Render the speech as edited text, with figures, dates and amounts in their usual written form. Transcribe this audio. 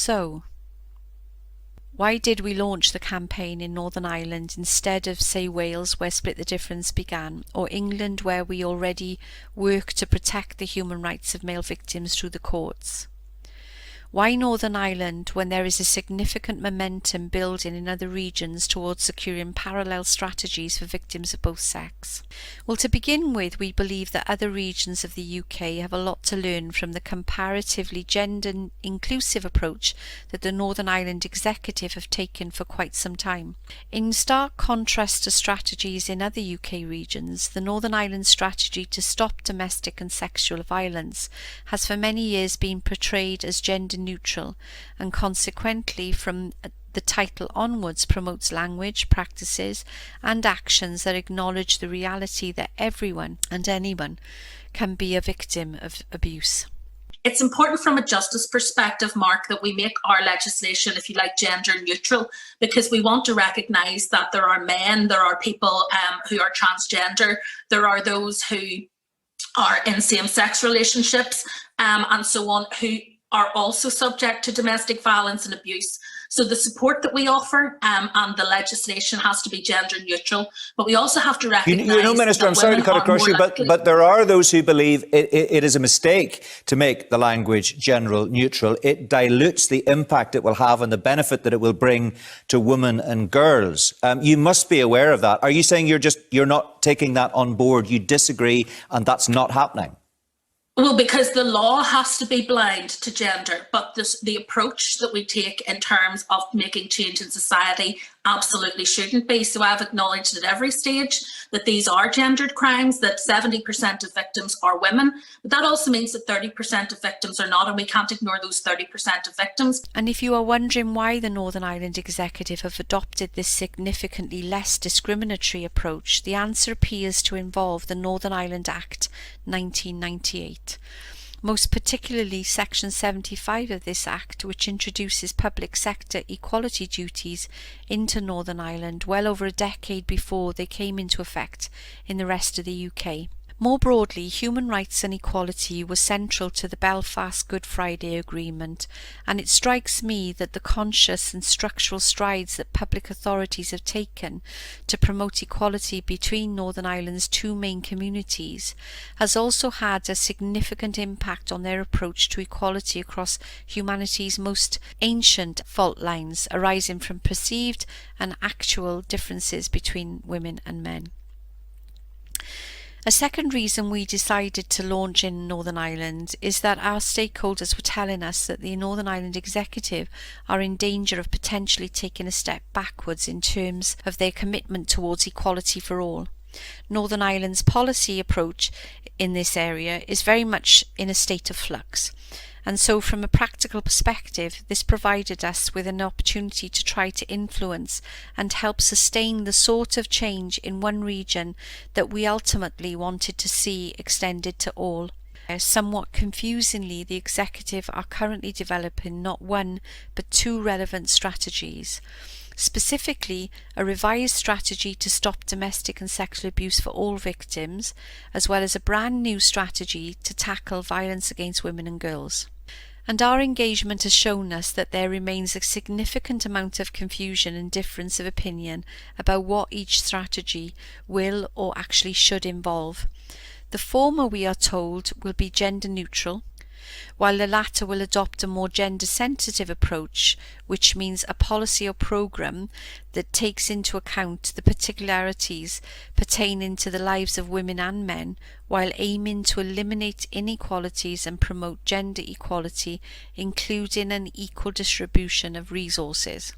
so? Why did we launch the campaign in Northern Ireland instead of, say, Wales, where Split the Difference began, or England, where we already work to protect the human rights of male victims through the courts? Why Northern Ireland when there is a significant momentum building in other regions towards securing parallel strategies for victims of both sex? Well, to begin with, we believe that other regions of the UK have a lot to learn from the comparatively gender-inclusive approach that the Northern Ireland Executive have taken for quite some time. In stark contrast to strategies in other UK regions, the Northern Ireland strategy to stop domestic and sexual violence has for many years been portrayed as gender neutral, and consequently from the title onwards promotes language, practices and actions that acknowledge the reality that everyone and anyone can be a victim of abuse. It's important from a justice perspective, Mark, that we make our legislation, if you like, gender neutral, because we want to recognise that there are men, there are people who are transgender, there are those who are in same-sex relationships and so on, who are also subject to domestic violence and abuse. So the support that we offer and the legislation has to be gender neutral, but we also have to recognise... Minister, I'm sorry to cut across you, but there are those who believe it is a mistake to make the language gender neutral. It dilutes the impact it will have and the benefit that it will bring to women and girls. You must be aware of that. Are you saying you're not taking that on board? You disagree and that's not happening? Well, because the law has to be blind to gender, but the approach that we take in terms of making change in society absolutely shouldn't be. So I've acknowledged at every stage that these are gendered crimes, that 70% of victims are women, but that also means that 30% of victims are not, and we can't ignore those 30% of victims. And if you are wondering why the Northern Ireland Executive have adopted this significantly less discriminatory approach, the answer appears to involve the Northern Ireland Act 1998. Most particularly Section 75 of this Act, which introduces public sector equality duties into Northern Ireland well over a decade before they came into effect in the rest of the UK. More broadly, human rights and equality was central to the Belfast Good Friday Agreement, and it strikes me that the conscious and structural strides that public authorities have taken to promote equality between Northern Ireland's two main communities has also had a significant impact on their approach to equality across humanity's most ancient fault lines arising from perceived and actual differences between women and men. A second reason we decided to launch in Northern Ireland is that our stakeholders were telling us that the Northern Ireland Executive are in danger of potentially taking a step backwards in terms of their commitment towards equality for all. Northern Ireland's policy approach in this area is very much in a state of flux. And so from a practical perspective, this provided us with an opportunity to try to influence and help sustain the sort of change in one region that we ultimately wanted to see extended to all. Somewhat confusingly, the Executive are currently developing not one but two relevant strategies. Specifically, a revised strategy to stop domestic and sexual abuse for all victims, as well as a brand new strategy to tackle violence against women and girls. And our engagement has shown us that there remains a significant amount of confusion and difference of opinion about what each strategy will or actually should involve. The former, we are told, will be gender neutral, while the latter will adopt a more gender-sensitive approach, which means a policy or programme that takes into account the particularities pertaining to the lives of women and men, while aiming to eliminate inequalities and promote gender equality, including an equal distribution of resources.